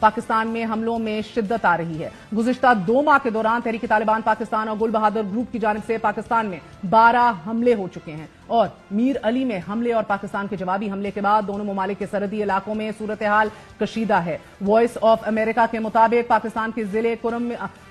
پاکستان میں حملوں میں شدت آ رہی ہے۔ گزشتہ 2 ماہ کے دوران تحریک طالبان پاکستان اور گل بہادر گروپ کی جانب سے پاکستان میں 12 حملے ہو چکے ہیں اور میر علی میں حملے اور پاکستان کے جوابی حملے کے بعد دونوں ممالک کے سرحدی علاقوں میں صورتحال کشیدہ ہے۔ وائس آف امریکہ کے مطابق پاکستان کے ضلع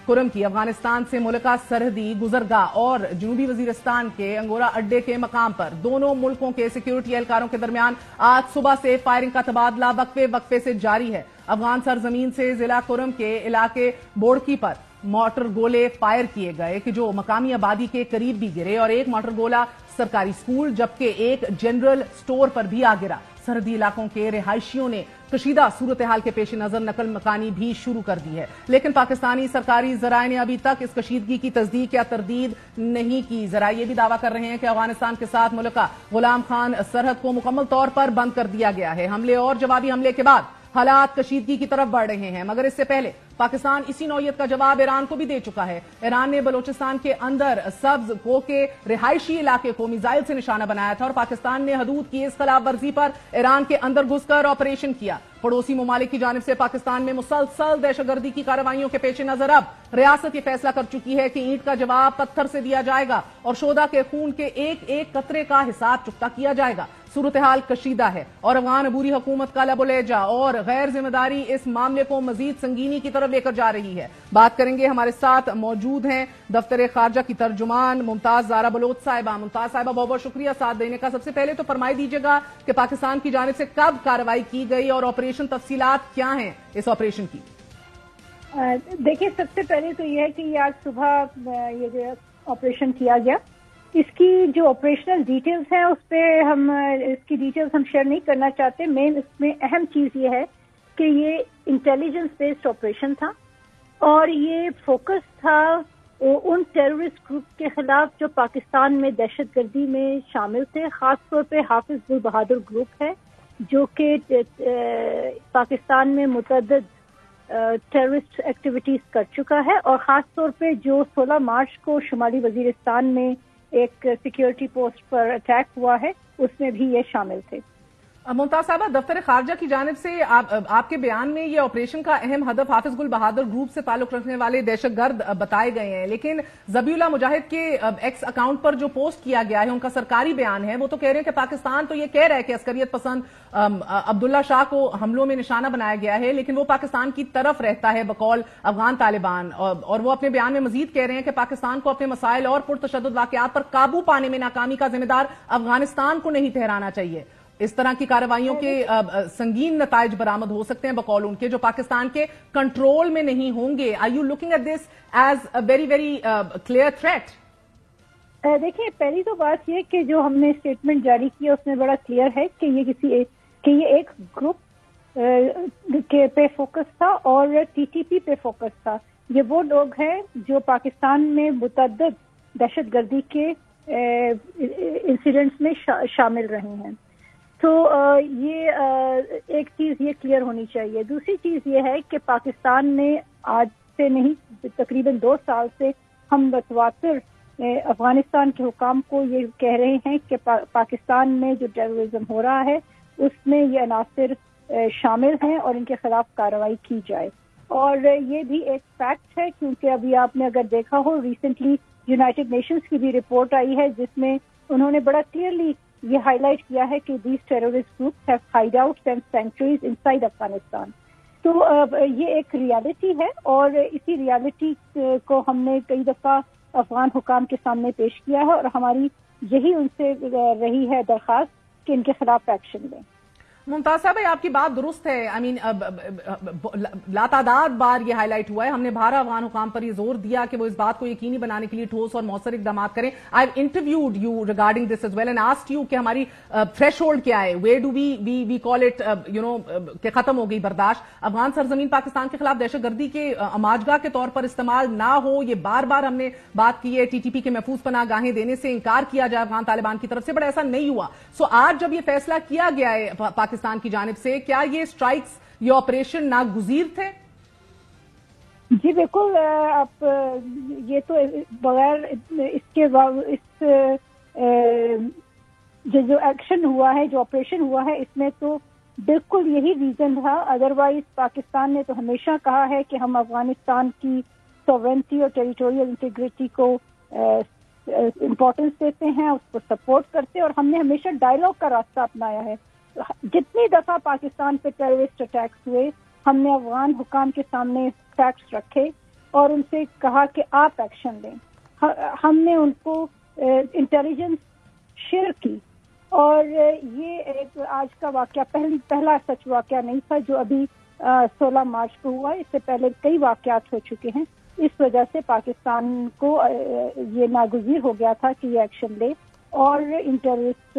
کرم کی افغانستان سے ملکہ سرحدی گزرگاہ اور جنوبی وزیرستان کے انگورا اڈے کے مقام پر دونوں ملکوں کے سیکیورٹی اہلکاروں کے درمیان آج صبح سے فائرنگ کا تبادلہ وقفے وقفے سے جاری ہے۔ افغان سرزمین سے ضلع کرم کے علاقے بوڑکی پر مارٹر گولے فائر کیے گئے کہ جو مقامی آبادی کے قریب بھی گرے اور ایک مارٹر گولہ سرکاری اسکول جبکہ ایک جنرل سٹور پر بھی آ گرا۔ سرحدی علاقوں کے رہائشیوں نے کشیدہ صورتحال کے پیش نظر نقل مکانی بھی شروع کر دی ہے، لیکن پاکستانی سرکاری ذرائع نے ابھی تک اس کشیدگی کی تصدیق یا تردید نہیں کی۔ ذرائع یہ بھی دعویٰ کر رہے ہیں کہ افغانستان کے ساتھ ملکہ غلام خان سرحد کو مکمل طور پر بند کر دیا گیا ہے۔ حملے اور جوابی حملے کے بعد حالات کشیدگی کی طرف بڑھ رہے ہیں، مگر اس سے پہلے پاکستان اسی نوعیت کا جواب ایران کو بھی دے چکا ہے۔ ایران نے بلوچستان کے اندر سبز کو کے رہائشی علاقے کو میزائل سے نشانہ بنایا تھا اور پاکستان نے حدود کی اس خلاف ورزی پر ایران کے اندر گھس کر آپریشن کیا۔ پڑوسی ممالک کی جانب سے پاکستان میں مسلسل دہشت گردی کی کارروائیوں کے پیش نظر اب ریاست یہ فیصلہ کر چکی ہے کہ اینٹ کا جواب پتھر سے دیا جائے گا اور شہدا کے خون کے ایک ایک قطرے کا حساب چکتا کیا جائے گا۔ صورتحال کشیدہ ہے اور افغان عبوری حکومت کا لب و لہجہ اور غیر ذمہ داری اس معاملے کو مزید سنگینی کی طرف لے کر جا رہی ہے۔ بات کریں گے، ہمارے ساتھ موجود ہیں دفتر خارجہ کی ترجمان ممتاز زارا بلوچ صاحبہ۔ ممتاز صاحبہ بہت بہت شکریہ ساتھ دینے کا۔ سب سے پہلے تو فرمائی دیجیے گا کہ پاکستان کی جانب سے کب کارروائی کی گئی اور آپریشن تفصیلات کیا ہیں اس آپریشن کی؟ دیکھیے، سب سے پہلے تو یہ ہے کہ آج صبح یہ جو آپریشن کیا گیا، اس کی جو آپریشنل ڈیٹیلز ہیں اس پہ اس کی ڈیٹیلز ہم شیئر نہیں کرنا چاہتے۔ مین اس میں اہم چیز یہ ہے کہ یہ انٹیلیجنس بیسڈ آپریشن تھا اور یہ فوکس تھا ان ٹیررسٹ گروپ کے خلاف جو پاکستان میں دہشت گردی میں شامل تھے، خاص طور پہ حافظ گل بہادر گروپ ہے جو کہ پاکستان میں متعدد ٹیررسٹ ایکٹیویٹیز کر چکا ہے، اور خاص طور پہ جو 16 مارچ کو شمالی وزیرستان میں ایک سیکیورٹی پوسٹ پر اٹیک ہوا ہے اس میں بھی یہ شامل تھے۔ ممتاز صاحبہ، دفتر خارجہ کی جانب سے آپ کے بیان میں یہ آپریشن کا اہم ہدف حافظ گل بہادر گروپ سے تعلق رکھنے والے دہشت گرد بتائے گئے ہیں، لیکن ذبیح اللہ مجاہد کے ایکس اکاؤنٹ پر جو پوسٹ کیا گیا ہے ان کا سرکاری بیان ہے، وہ تو کہہ رہے ہیں کہ پاکستان تو یہ کہہ رہا ہے کہ عسکریت پسند عبداللہ شاہ کو حملوں میں نشانہ بنایا گیا ہے، لیکن وہ پاکستان کی طرف رہتا ہے بقول افغان طالبان، اور وہ اپنے بیان میں مزید کہہ رہے ہیں کہ پاکستان کو اپنے مسائل اور پرتشدد واقعات پر قابو پانے میں ناکامی کا ذمہ دار افغانستان کو نہیں ٹھہرانا چاہیے۔ اس طرح کی کارروائیوں کے سنگین نتائج برآمد ہو سکتے ہیں بقول ان کے، جو پاکستان کے کنٹرول میں نہیں ہوں گے۔ Are you looking at this as a very very clear threat? دیکھیے، پہلی تو بات یہ کہ جو ہم نے اسٹیٹمنٹ جاری کیا اس میں بڑا کلیئر ہے کہ یہ ایک گروپ کے پہ فوکس تھا اور ٹی ٹی پی پہ فوکس تھا۔ یہ وہ لوگ ہیں جو پاکستان میں متعدد دہشت گردی کے انسیڈنٹس میں شامل رہے ہیں۔ تو یہ ایک چیز یہ کلیئر ہونی چاہیے۔ دوسری چیز یہ ہے کہ پاکستان نے آج سے نہیں تقریباً 2 سال سے ہم متواتر افغانستان کے حکام کو یہ کہہ رہے ہیں کہ پاکستان میں جو ٹیررزم ہو رہا ہے اس میں یہ عناصر شامل ہیں اور ان کے خلاف کارروائی کی جائے، اور یہ بھی ایک فیکٹ ہے کیونکہ ابھی آپ نے اگر دیکھا ہو ریسنٹلی یونائٹڈ نیشنز کی بھی رپورٹ آئی ہے جس میں انہوں نے بڑا کلیئرلی یہ ہائی لائٹ کیا ہے کہ these terrorist groups have Hyde outs and centuries in side Afghanistan. تو یہ ایک ریالٹی ہے اور اسی ریالٹی کو ہم نے کئی دفعہ افغان حکام کے سامنے پیش کیا ہے اور ہماری یہی ان سے رہی ہے درخواست کہ ان کے خلاف ایکشن لیں۔ ممتاز صاحب، آپ کی بات درست ہے۔ لاتعداد بار یہ ہائی لائٹ ہوا ہے، ہم نے 12 افغان حکام پر یہ زور دیا کہ وہ اس بات کو یقینی بنانے کے لیے ٹھوس اور مؤثر اقدامات کریں۔ I have interviewed you regarding this as well and asked you کہ ہماری تھریش ہولڈ کیا ہے، where do we call it کہ ختم ہو گئی برداشت۔ افغان سرزمین پاکستان کے خلاف دہشت گردی کے اماجگاہ کے طور پر استعمال نہ ہو، یہ بار بار ہم نے بات کی ہے۔ ٹی ٹی پی کے محفوظ پناہ گاہیں دینے سے انکار کیا جائے افغان طالبان کی طرف سے، بٹ ایسا نہیں ہوا۔ سو آج جب یہ فیصلہ کیا گیا ہے پاکستان کی جانب سے، کیا یہ اسٹرائکس، یہ آپریشن ناگزیر تھے؟ جی بالکل، آپ یہ تو بغیر اس کے جو ایکشن ہوا ہے، جو آپریشن ہوا ہے، اس میں تو بالکل یہی ریزن تھا. ادروائز پاکستان نے تو ہمیشہ کہا ہے کہ ہم افغانستان کی سوورنٹی اور ٹیریٹوریل انٹیگریٹی کو امپورٹنس دیتے ہیں, اس کو سپورٹ کرتے ہیں, اور ہم نے ہمیشہ ڈائلاگ کا راستہ اپنایا ہے. جتنی دفعہ پاکستان پہ ٹیررسٹ اٹیکس ہوئے, ہم نے افغان حکام کے سامنے فیکٹس رکھے اور ان سے کہا کہ آپ ایکشن لیں. ہم نے ان کو انٹیلیجنس شیئر کی, اور یہ ایک آج کا واقعہ پہلا سچ واقعہ نہیں تھا جو ابھی 16 مارچ کو ہوا. اس سے پہلے کئی واقعات ہو چکے ہیں. اس وجہ سے پاکستان کو یہ ناگزیر ہو گیا تھا کہ یہ ایکشن لے اور ان ٹیررسٹ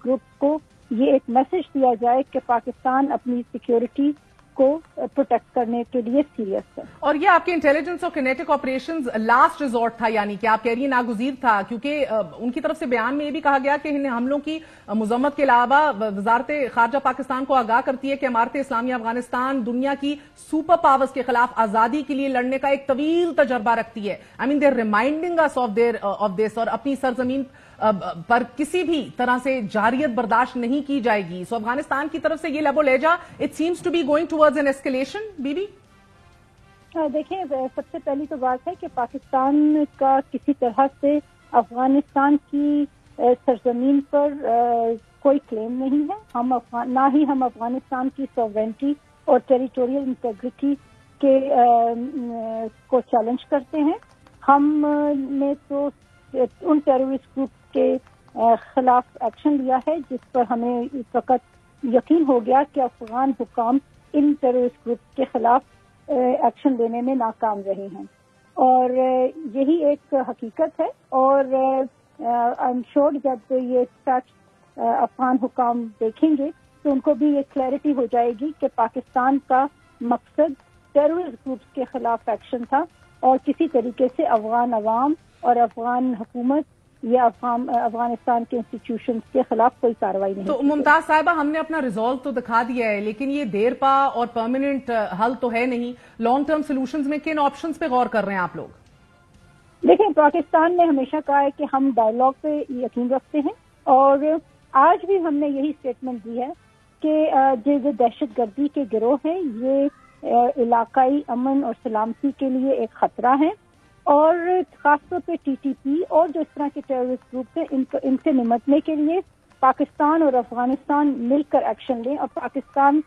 گروپ کو یہ ایک میسج دیا جائے کہ پاکستان اپنی سیکیورٹی کو پروٹیکٹ کرنے کے لیے سیریس ہے. اور یہ آپ کے انٹیلیجنس اور کینیٹک آپریشنز لاسٹ ریزورٹ تھا, یعنی کہ آپ کہہ رہی ہیں ناگزیر تھا, کیونکہ ان کی طرف سے بیان میں یہ بھی کہا گیا کہ ان حملوں کی مذمت کے علاوہ وزارت خارجہ پاکستان کو آگاہ کرتی ہے کہ امارت اسلامیہ افغانستان دنیا کی سپر پاورز کے خلاف آزادی کے لیے لڑنے کا ایک طویل تجربہ رکھتی ہے. I mean they are reminding us of this, اور اپنی سرزمین پر کسی بھی طرح سے جارحیت برداشت نہیں کی جائے گی. سو افغانستان کی طرف سے یہ لب و لہجہ it seems to be going towards an escalation. بی بی دیکھیں, سب سے پہلی تو بات ہے کہ پاکستان کا کسی طرح سے افغانستان کی سرزمین پر کوئی کلیم نہیں ہے. نہ ہی ہم افغانستان کی سوورنٹی اور ٹیریٹوریل انٹیگریٹی کو چیلنج کرتے ہیں. ہم نے تو ان ٹیررسٹ گروپ کے خلاف ایکشن لیا ہے جس پر ہمیں اس وقت یقین ہو گیا کہ افغان حکام ان ٹیررسٹ گروپ کے خلاف ایکشن لینے میں ناکام رہے ہیں, اور یہی ایک حقیقت ہے. اور آئی ایم شیور جب یہ فیکٹس افغان حکام دیکھیں گے تو ان کو بھی یہ کلیئرٹی ہو جائے گی کہ پاکستان کا مقصد ٹیررسٹ گروپس کے خلاف ایکشن تھا, اور کسی طریقے سے افغان عوام اور افغان حکومت یا افغانستان کے انسٹیٹیوشنز کے خلاف کوئی کارروائی نہیں. تو ممتاز صاحبہ, ہم نے اپنا ریزالو تو دکھا دیا ہے, لیکن یہ دیر پا اور پرماننٹ حل تو ہے نہیں. لانگ ٹرم سولوشنز میں کن آپشنز پہ غور کر رہے ہیں آپ لوگ؟ دیکھیں, پاکستان نے ہمیشہ کہا ہے کہ ہم ڈائیلاگ پہ یقین رکھتے ہیں, اور آج بھی ہم نے یہی اسٹیٹمنٹ دی ہے کہ جو دہشت گردی کے گروہ ہیں یہ علاقائی امن اور سلامتی کے لیے ایک خطرہ ہے, اور خاص طور پہ ٹی ٹی پی اور جو اس طرح کے ٹیررسٹ گروپ ہیں ان سے نمٹنے کے لیے پاکستان اور افغانستان مل کر ایکشن لیں, اور پاکستان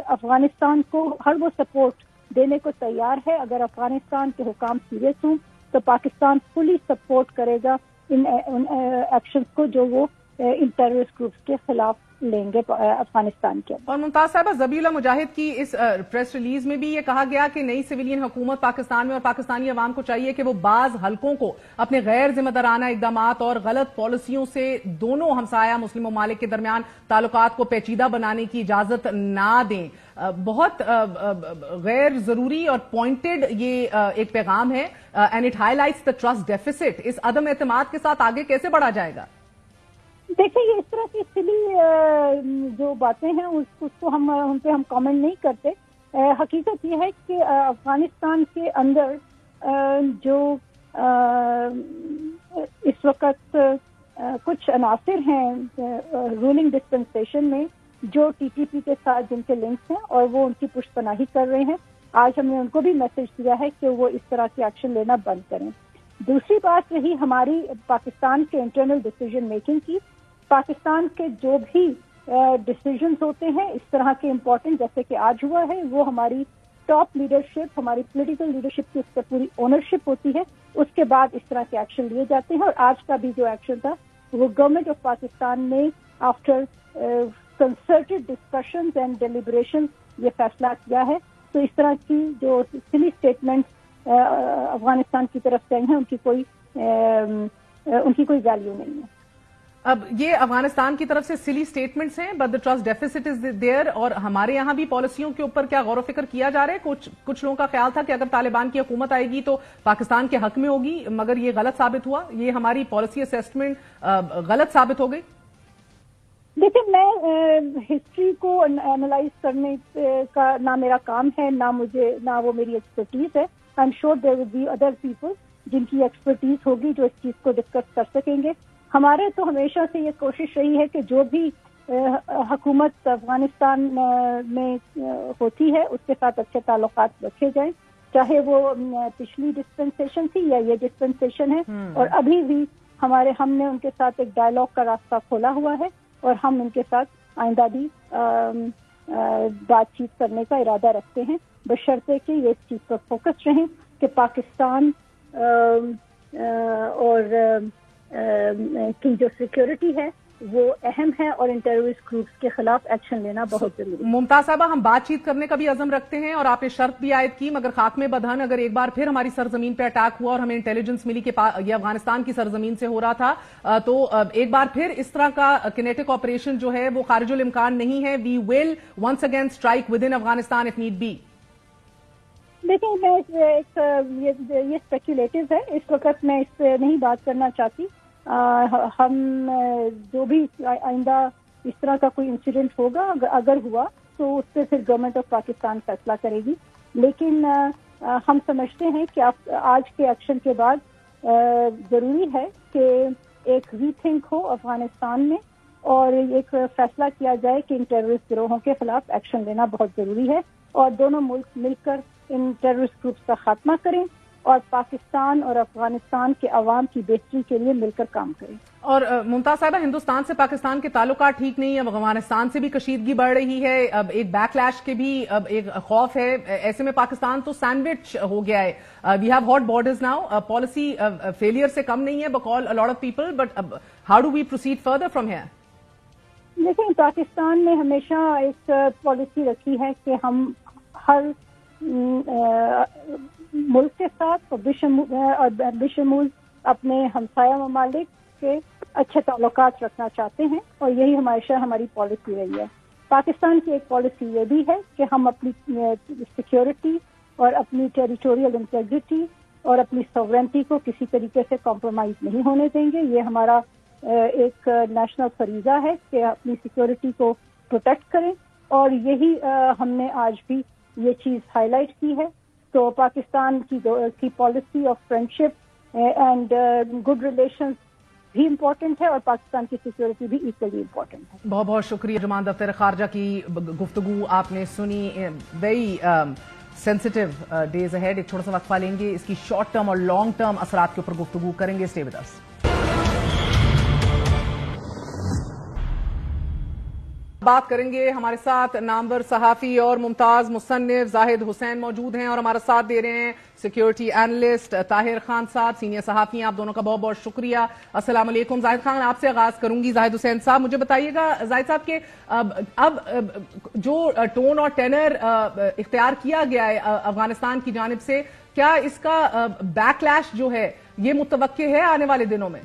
افغانستان کو ہر وہ سپورٹ دینے کو تیار ہے. اگر افغانستان کے حکام سیریس ہوں تو پاکستان فلی سپورٹ کرے گا ان ایکشنز کو جو وہ ان ٹیررسٹ گروپس کے خلاف لیں گے افغانستان کے. اور ممتاز صاحبہ, ذبیح اللہ مجاہد کی اس پریس ریلیز میں بھی یہ کہا گیا کہ نئی سویلین حکومت پاکستان میں اور پاکستانی عوام کو چاہیے کہ وہ بعض حلقوں کو اپنے غیر ذمہ دارانہ اقدامات اور غلط پالیسیوں سے دونوں ہمسایہ مسلم ممالک کے درمیان تعلقات کو پیچیدہ بنانے کی اجازت نہ دیں. بہت غیر ضروری اور پوائنٹڈ یہ ایک پیغام ہے, and it highlights the trust deficit. اس عدم اعتماد کے ساتھ آگے کیسے بڑھا جائے گا؟ دیکھیں, یہ اس طرح کی سلی جو باتیں ہیں اس کو ہم ان پہ ہم کامنٹ نہیں کرتے. حقیقت یہ ہے کہ افغانستان کے اندر جو اس وقت کچھ عناصر ہیں رولنگ ڈسپنسیشن میں جو ٹی ٹی پی کے ساتھ جن کے لنکس ہیں, اور وہ ان کی پشت پناہی کر رہے ہیں. آج ہم نے ان کو بھی میسج دیا ہے کہ وہ اس طرح کے ایکشن لینا بند کریں. دوسری بات رہی ہماری پاکستان کے انٹرنل ڈیسیجن میکنگ کی. پاکستان کے جو بھی ڈیسیجنز ہوتے ہیں اس طرح کے امپورٹنٹ جیسے کہ آج ہوا ہے, وہ ہماری ٹاپ لیڈرشپ, ہماری پولیٹیکل لیڈرشپ کی اس پر پوری اونرشپ ہوتی ہے. اس کے بعد اس طرح کے ایکشن لیے جاتے ہیں, اور آج کا بھی جو ایکشن تھا وہ گورنمنٹ آف پاکستان نے آفٹر کنسرٹڈ ڈسکشنز اینڈ ڈیلیبریشن یہ فیصلہ کیا ہے. تو اس طرح کی جو سلی اسٹیٹمنٹ افغانستان کی طرف سے ہیں ان کی کوئی ویلیو نہیں ہے. اب یہ افغانستان کی طرف سے سلی سٹیٹمنٹس ہیں, but the trust deficits is there. اور ہمارے یہاں بھی پالیسیوں کے اوپر کیا غور و فکر کیا جا رہا ہے؟ کچھ لوگوں کا خیال تھا کہ اگر طالبان کی حکومت آئے گی تو پاکستان کے حق میں ہوگی, مگر یہ غلط ثابت ہوا. یہ ہماری پالیسی اسیسمنٹ غلط ثابت ہو گئی. دیکھیں, میں ہسٹری کو اینالائز کرنے کا نہ میرا کام ہے, نہ وہ میری ایکسپرٹیز ہے. I am sure there will be other people جن کی ایکسپرٹیز ہوگی جو اس چیز کو ڈسکس کر سکیں گے. ہمارے تو ہمیشہ سے یہ کوشش رہی ہے کہ جو بھی حکومت افغانستان میں ہوتی ہے اس کے ساتھ اچھے تعلقات رکھے جائیں، چاہے وہ پچھلی ڈسپنسیشن تھی یا یہ ڈسپنسیشن ہے، اور ابھی بھی ہم نے ان کے ساتھ ایک ڈائلاگ کا راستہ کھولا ہوا ہے، اور ہم ان کے ساتھ آئندہ بھی بات چیت کرنے کا ارادہ رکھتے ہیں، بشرطے کہ یہ اس چیز پر فوکس رہیں کہ پاکستان اور کی جو سیکیورٹی ہے وہ اہم ہے، اور ان ٹیررسٹ گروپس کے خلاف ایکشن لینا بہت ضروری ہے۔ ممتاز صاحبہ، ہم بات چیت کرنے کا بھی عزم رکھتے ہیں، اور آپ نے شرط بھی عائد کی، مگر خاتمے بدہن اگر ایک بار پھر ہماری سرزمین پہ اٹیک ہوا اور ہمیں انٹیلیجنس ملی کہ یہ افغانستان کی سرزمین سے ہو رہا تھا، تو ایک بار پھر اس طرح کا کینیٹک آپریشن جو ہے وہ خارج الامکان نہیں ہے۔ We will once again strike within Afghanistan if need be. دیکھیں، یہ اسپیکولیٹو ہے، اس وقت میں اس پہ نہیں بات کرنا چاہتی۔ ہم جو بھی آئندہ اس طرح کا کوئی انسیڈنٹ ہوگا، اگر ہوا تو اس پہ پھر گورنمنٹ آف پاکستان فیصلہ کرے گی، لیکن ہم سمجھتے ہیں کہ آج کے ایکشن کے بعد ضروری ہے کہ ایک ری تھنک ہو افغانستان میں، اور ایک فیصلہ کیا جائے کہ ان ٹیررسٹ گروہوں کے خلاف ایکشن لینا بہت ضروری ہے، اور دونوں ملک مل کر ان ٹیررسٹ گروپس کا خاتمہ کریں اور پاکستان اور افغانستان کے عوام کی بہتری کے لیے مل کر کام کریں۔ اور ممتاز صاحبہ، ہندوستان سے پاکستان کے تعلقات ٹھیک نہیں ہیں، افغانستان سے بھی کشیدگی بڑھ رہی ہے، اب ایک بیک لیش کے بھی اب ایک خوف ہے، ایسے میں پاکستان تو سینڈوچ ہو گیا ہے۔ We have hot borders now, policy failure سے کم نہیں ہے بقول a lot of people، but how do we proceed further from here? دیکھیں، پاکستان نے ہمیشہ ایک پالیسی رکھی ہے کہ ہم ہر ملک کے ساتھ اور بشمول اپنے ہمسایہ ممالک کے اچھے تعلقات رکھنا چاہتے ہیں، اور یہی ہماری پالیسی رہی ہے۔ پاکستان کی ایک پالیسی یہ بھی ہے کہ ہم اپنی سیکیورٹی اور اپنی ٹیریٹوریل انٹیگریٹی اور اپنی سوورنٹی کو کسی طریقے سے کمپرومائز نہیں ہونے دیں گے۔ یہ ہمارا ایک نیشنل فریضہ ہے کہ اپنی سیکیورٹی کو پروٹیکٹ کریں، اور یہی ہم نے آج بھی یہ چیز ہائی لائٹ کی ہے۔ تو پاکستان کی policy of friendship and good relations بھی امپورٹنٹ ہے، اور پاکستان کی سیکیورٹی بھی ایکولی امپورٹنٹ ہے۔ بہت بہت شکریہ جمان دفتر خارجہ کی گفتگو آپ نے سنی۔ ویری سینسٹیو ڈیز اہیڈ، ایک چھوٹا سا وقفہ لیں گے، اس کی شارٹ ٹرم اور لانگ ٹرم اثرات کے اوپر گفتگو کریں گے۔ Stay with us. بات کریں گے، ہمارے ساتھ نامور صحافی اور ممتاز مصنف زاہد حسین موجود ہیں، اور ہمارا ساتھ دے رہے ہیں سیکیورٹی اینالسٹ طاہر خان صاحب، سینئر صحافی ہیں۔ آپ دونوں کا بہت بہت شکریہ۔ السلام علیکم۔ زاہد خان، آپ سے آغاز کروں گی۔ زاہد حسین صاحب، مجھے بتائیے گا زاہد صاحب کہ اب جو ٹون اور ٹینر اختیار کیا گیا ہے افغانستان کی جانب سے، کیا اس کا بیک لیش جو ہے یہ متوقع ہے آنے والے دنوں میں؟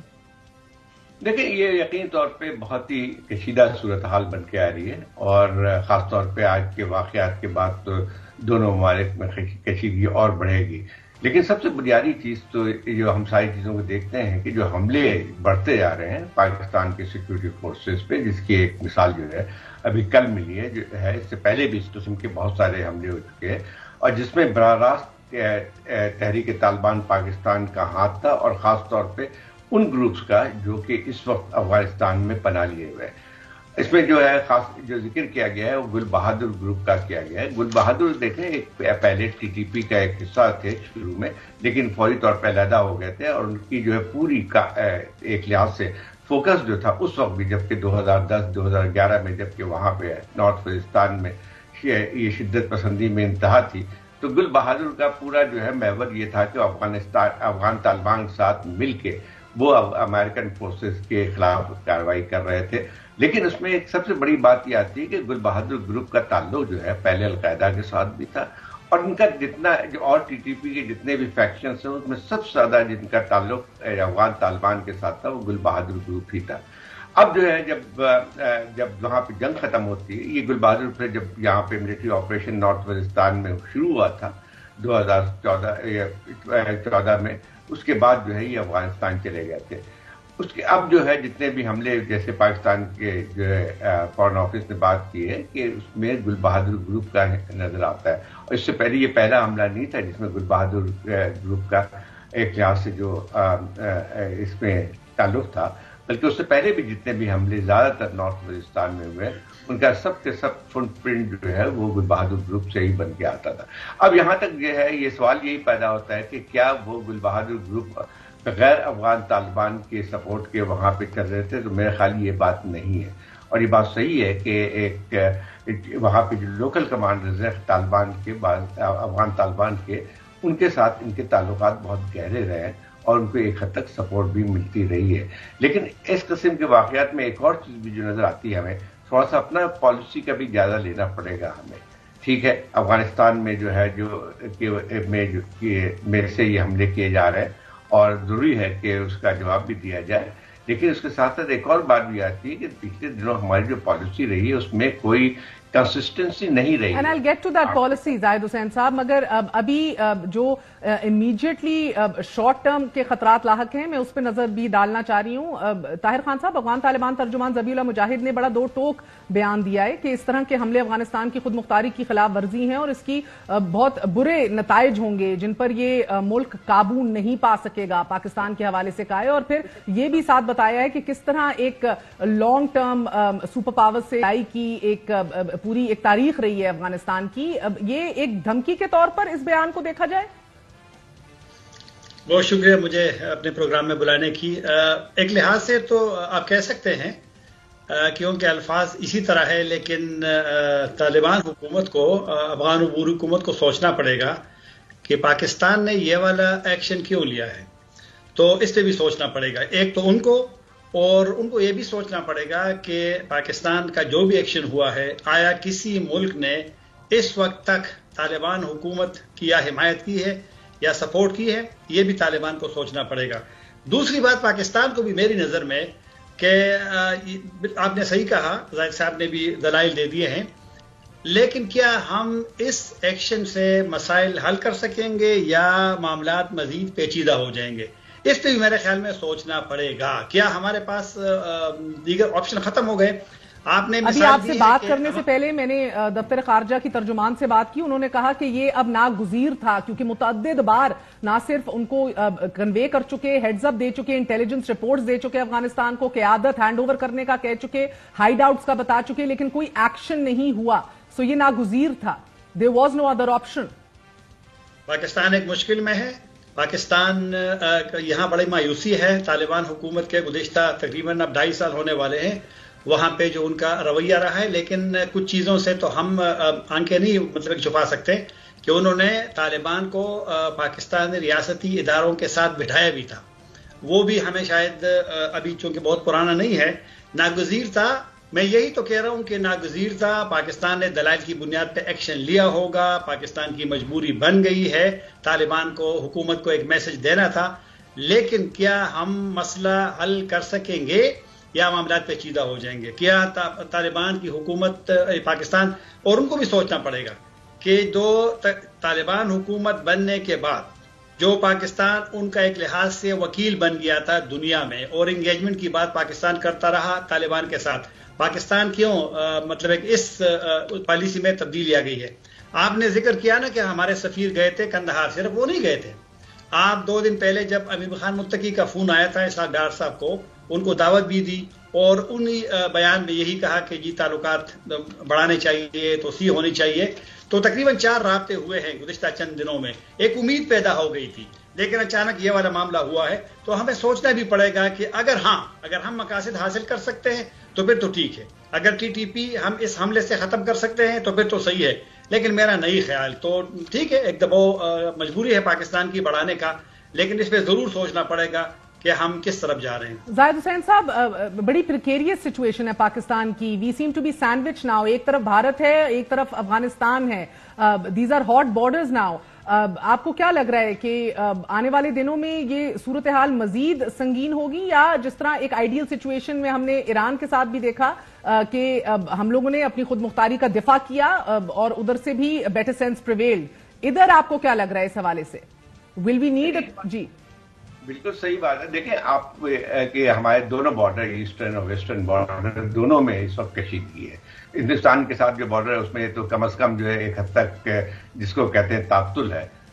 دیکھیں، یہ یقینی طور پہ بہت ہی کشیدہ صورتحال بن کے آ رہی ہے، اور خاص طور پہ آج کے واقعات کے بعد تو دونوں ممالک میں کشیدگی اور بڑھے گی۔ لیکن سب سے بنیادی چیز تو جو ہم ساری چیزوں کو دیکھتے ہیں کہ جو حملے بڑھتے جا رہے ہیں پاکستان کے سیکیورٹی فورسز پہ، جس کی ایک مثال جو ہے ابھی کل ملی ہے، جو ہے اس سے پہلے بھی اس قسم کے بہت سارے حملے ہو چکے ہیں، اور جس میں براہ راست تحریک طالبان پاکستان کا ہاتھ تھا، اور خاص طور پہ ان گروپس کا جو کہ اس وقت افغانستان میں پناہ لیے ہوئے ہیں۔ اس میں جو ہے خاص جو ذکر کیا گیا ہے وہ گل بہادر گروپ کا کیا گیا ہے۔ گل بہادر دیکھیں ایک پہلے ٹی ٹی پی کا ایک حصہ تھے شروع میں، لیکن فوری طور پہ علیحدہ ہو گئے تھے، اور ان کی جو ہے پوری ایک لحاظ سے فوکس جو تھا اس وقت بھی، جبکہ 2010-2011 میں جبکہ وہاں پہ نارتھ وزیرستان میں یہ شدت پسندی میں انتہا تھی، تو گل بہادر کا پورا جو ہے محور یہ تھا کہ افغان طالبان کے ساتھ مل کے وہ امریکن فورسز کے خلاف کارروائی کر رہے تھے۔ لیکن اس میں ایک سب سے بڑی بات یہ آتی ہے کہ گل بہادر گروپ کا تعلق جو ہے پہلے القاعدہ کے ساتھ بھی تھا، اور ان کا جتنا جو اور ٹی ٹی پی کے جتنے بھی فیکشنز ہیں اس میں سب سے زیادہ جن کا تعلق افغان طالبان کے ساتھ تھا وہ گل بہادر گروپ ہی تھا۔ اب جو ہے جب وہاں پہ جنگ ختم ہوتی ہے، یہ گل بہادر پہ جب یہاں پہ ملٹری آپریشن نارتھ وزیرستان میں شروع ہوا تھا 2014 میں، اس کے بعد جو ہے یہ افغانستان چلے گئے تھے۔ اس کے اب جو ہے جتنے بھی حملے، جیسے پاکستان کے جو ہے فارن آفس نے بات کی ہے کہ اس میں گل بہادر گروپ کا نظر آتا ہے، اور اس سے پہلے یہ پہلا حملہ نہیں تھا جس میں گل بہادر گروپ کا ایک لحاظ سے جو اس میں تعلق تھا۔ بلکہ اس سے پہلے بھی جتنے بھی حملے زیادہ تر نارتھ وزیرستان میں ہوئے ان کا سب کے سب فٹ پرنٹ جو ہے وہ گل بہادر گروپ سے ہی بن کے آتا تھا. اب یہاں تک جو ہے یہ سوال یہی پیدا ہوتا ہے کہ کیا وہ گل بہادر گروپ غیر افغان طالبان کے سپورٹ کے وہاں پہ کر رہے تھے؟ تو میرے خیال یہ بات نہیں ہے. اور یہ بات صحیح ہے کہ ایک وہاں پہ جو لوکل کمانڈرز ہیں طالبان کے افغان طالبان کے، ان کے ساتھ ان کے تعلقات بہت گہرے رہے ہیں اور ان کو ایک حد تک سپورٹ بھی ملتی رہی ہے. لیکن اس قسم کے واقعات میں ایک اور چیز بھی جو نظر آتی ہے، ہمیں تھوڑا سا اپنا پالیسی کا بھی جائزہ لینا پڑے گا ہمیں. ٹھیک ہے، افغانستان میں جو ہے میں سے یہ حملے کیے جا رہے ہیں اور ضروری ہے کہ اس کا جواب بھی دیا جائے، لیکن اس کے ساتھ ساتھ ایک اور بات بھی آتی ہے کہ پچھلے دنوں ہماری جو پالیسی رہی ہے اس میں کوئی کنسسٹنسی نہیں رہی. And I get to that policy Zahid Hussain صاحب، مگر ابھی جو امیڈیٹلی شارٹ ٹرم کے خطرات لاحق ہیں میں اس پہ نظر بھی ڈالنا چاہ رہی ہوں. طاہر خان صاحب، افغان طالبان ترجمان ذبیح اللہ مجاہد نے بڑا دو ٹوک بیان دیا ہے کہ اس طرح کے حملے افغانستان کی خود مختاری کی خلاف ورزی ہیں اور اس کی بہت برے نتائج ہوں گے جن پر یہ ملک قابو نہیں پا سکے گا. پاکستان کے حوالے سے کہا ہے اور پھر یہ بھی ساتھ بتایا ہے کہ کس طرح ایک لانگ ٹرم سپر پاور سے لڑائی کی ایک پوری ایک تاریخ رہی ہے افغانستان کی. یہ ایک دھمکی کے طور پر اس بیان کو دیکھا جائے؟ بہت شکریہ مجھے اپنے پروگرام میں بلانے کی. ایک لحاظ سے تو آپ کہہ سکتے ہیں کیونکہ الفاظ اسی طرح ہے، لیکن طالبان حکومت کو، افغان عبوری حکومت کو سوچنا پڑے گا کہ پاکستان نے یہ والا ایکشن کیوں لیا ہے. تو اس پہ بھی سوچنا پڑے گا. ایک تو ان کو یہ بھی سوچنا پڑے گا کہ پاکستان کا جو بھی ایکشن ہوا ہے، آیا کسی ملک نے اس وقت تک طالبان حکومت کی یا حمایت کی ہے یا سپورٹ کی ہے. یہ بھی طالبان کو سوچنا پڑے گا. دوسری بات، پاکستان کو بھی میری نظر میں کہ آپ نے صحیح کہا، زاہد صاحب نے بھی دلائل دے دیے ہیں، لیکن کیا ہم اس ایکشن سے مسائل حل کر سکیں گے یا معاملات مزید پیچیدہ ہو جائیں گے؟ اس پہ بھی میرے خیال میں سوچنا پڑے گا. کیا ہمارے پاس دیگر آپشن ختم ہو گئے؟ آپ نے ابھی آپ سے بات کرنے سے پہلے میں نے دفتر خارجہ کی ترجمان سے بات کی، انہوں نے کہا کہ یہ اب ناگزیر تھا کیونکہ متعدد بار نہ صرف ان کو کنوے کر چکے، ہیڈز اپ دے چکے، انٹیلیجنس رپورٹس دے چکے افغانستان کو، قیادت ہینڈ اوور کرنے کا کہہ چکے، ہائیڈ آؤٹس کا بتا چکے، لیکن کوئی ایکشن نہیں ہوا. سو یہ ناگزیر تھا. there was no other option. Pakistan ایک مشکل میں ہے. پاکستان یہاں بڑی مایوسی ہے طالبان حکومت کے. گزشتہ تقریباً اب 2.5 سال ہونے والے ہیں وہاں پہ جو ان کا رویہ رہا ہے، لیکن کچھ چیزوں سے تو ہم آنکھیں نہیں چھپا سکتے کہ انہوں نے طالبان کو پاکستان ریاستی اداروں کے ساتھ بٹھایا بھی تھا. وہ بھی ہمیں شاید ابھی چونکہ بہت پرانا نہیں ہے، ناگزیر تھا. میں یہی تو کہہ رہا ہوں کہ ناگزیر تھا. پاکستان نے دلائل کی بنیاد پہ ایکشن لیا ہوگا. پاکستان کی مجبوری بن گئی ہے. طالبان کو، حکومت کو ایک میسج دینا تھا. لیکن کیا ہم مسئلہ حل کر سکیں گے یا معاملات پیچیدہ ہو جائیں گے؟ کیا طالبان کی حکومت، پاکستان، اور ان کو بھی سوچنا پڑے گا کہ جو طالبان حکومت بننے کے بعد جو پاکستان ان کا ایک لحاظ سے وکیل بن گیا تھا دنیا میں اور انگیجمنٹ کی بات پاکستان کرتا رہا طالبان کے ساتھ، پاکستان کیوں اس پالیسی میں تبدیلی آ گئی ہے؟ آپ نے ذکر کیا نا کہ ہمارے سفیر گئے تھے کندہار. صرف وہ نہیں گئے تھے. آپ 2 دن پہلے جب امیر خان متقی کا فون آیا تھا اسحاق ڈار صاحب کو، ان کو دعوت بھی دی اور انہی بیان میں یہی کہا کہ جی تعلقات بڑھانے چاہیے، توسیع ہونی چاہیے. تو تقریباً 4 رابطے ہوئے ہیں گزشتہ چند دنوں میں. ایک امید پیدا ہو گئی تھی، لیکن اچانک یہ والا معاملہ ہوا ہے. تو ہمیں سوچنا بھی پڑے گا کہ اگر ہم مقاصد حاصل کر سکتے ہیں تو پھر تو ٹھیک ہے. اگر TTP ہم اس حملے سے ختم کر سکتے ہیں تو پھر تو صحیح ہے. لیکن میرا نہیں خیال. تو ٹھیک ہے، ایک دباؤ مجبوری ہے پاکستان کی بڑھانے کا، لیکن اس پہ ضرور سوچنا پڑے گا کہ ہم کس طرف جا رہے ہیں. زاہد حسین صاحب، بڑی پریکیریس سچویشن ہے پاکستان کی. We seem to be sandwich now. ایک طرف بھارت ہے، ایک طرف افغانستان ہے. These are hot borders now. آپ کو کیا لگ رہا ہے کہ آنے والے دنوں میں یہ صورتحال مزید سنگین ہوگی، یا جس طرح ایک آئیڈیل سچویشن میں ہم نے ایران کے ساتھ بھی دیکھا کہ ہم لوگوں نے اپنی خود مختاری کا دفاع کیا اور ادھر سے بھی بیٹر سینس پریویلڈ، ادھر آپ کو کیا لگ رہا ہے اس حوالے سے؟ ول وی نیڈ؟ جی بالکل صحیح بات ہے. دیکھیں آپ کہ ہمارے دونوں بارڈر، ایسٹرن اور ویسٹرن بارڈر، دونوں میں اس وقت کشیدگی ہے. ہندوستان کے ساتھ جو بارڈر ہے اس میں تو کم از کم جو ہے ایک حد تک جس کو کہتے ہیں تعطل ہے.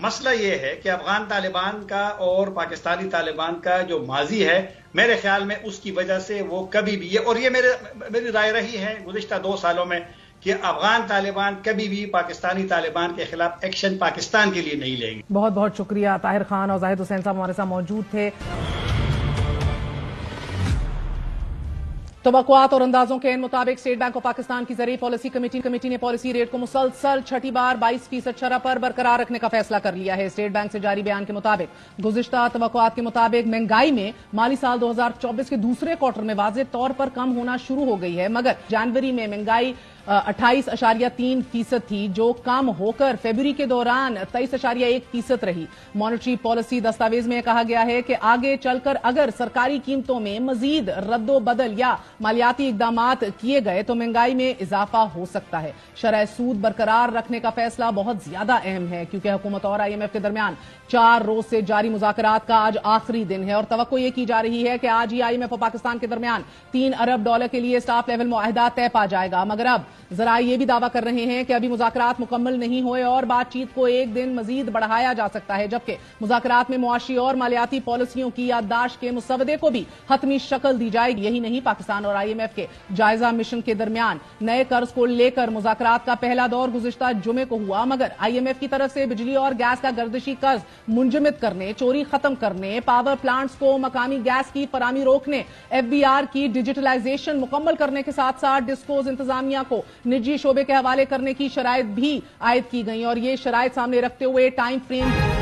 مسئلہ یہ ہے کہ افغان طالبان کا اور پاکستانی طالبان کا جو ماضی ہے میرے خیال میں اس کی وجہ سے وہ کبھی بھی اور یہ میری رائے رہی ہے گزشتہ 2 سالوں میں کہ افغان طالبان کبھی بھی پاکستانی طالبان کے خلاف ایکشن پاکستان کے لیے نہیں لیں گے. بہت بہت شکریہ. طاہر خان اور زاہد حسین صاحب ہمارے ساتھ موجود تھے. توقعات اور اندازوں کے مطابق اسٹیٹ بینک آف پاکستان کی زرعی پالیسی کمیٹی نے پالیسی ریٹ کو مسلسل چھٹی بار 22% شرح پر برقرار رکھنے کا فیصلہ کر لیا ہے. اسٹیٹ بینک سے جاری بیان کے مطابق گزشتہ توقعات کے مطابق مہنگائی میں مالی سال 2024 کے دوسرے کوارٹر میں واضح طور پر کم ہونا شروع ہو گئی ہے، مگر جنوری میں مہنگائی 28.3% تھی جو کم ہو کر فیبروری کے دوران 23.1% رہی. مانیٹری پالیسی دستاویز میں کہا گیا ہے کہ آگے چل کر اگر سرکاری قیمتوں میں مزید رد و بدل یا مالیاتی اقدامات کیے گئے تو مہنگائی میں اضافہ ہو سکتا ہے. شرح سود برقرار رکھنے کا فیصلہ بہت زیادہ اہم ہے کیونکہ حکومت اور IMF کے درمیان 4 روز سے جاری مذاکرات کا آج آخری دن ہے اور توقع یہ کی جا رہی ہے کہ آج ہی IMF اور پاکستان کے درمیان $3 ارب کے لیے اسٹاف لیول معاہدہ طے پا جائے گا. مگر اب ذرائع یہ بھی دعویٰ کر رہے ہیں کہ ابھی مذاکرات مکمل نہیں ہوئے اور بات چیت کو ایک دن مزید بڑھایا جا سکتا ہے، جبکہ مذاکرات میں معاشی اور مالیاتی پالیسیوں کی یادداشت کے مسودے کو بھی حتمی شکل دی جائے گی. یہی نہیں، پاکستان اور IMF کے جائزہ مشن کے درمیان نئے قرض کو لے کر مذاکرات کا پہلا دور گزشتہ جمعے کو ہوا، مگر IMF کی طرف سے بجلی اور گیس کا گردشی قرض منجمد کرنے، چوری ختم کرنے، پاور پلانٹس کو مقامی گیس کی فراہمی روکنے، FBR کی ڈیجیٹلائزیشن مکمل کرنے کے ساتھ ساتھ ڈسکوز انتظامیہ کو نجی شعبے کے حوالے کرنے کی شرائط بھی عائد کی گئیں اور یہ شرائط سامنے رکھتے ہوئے ٹائم فریم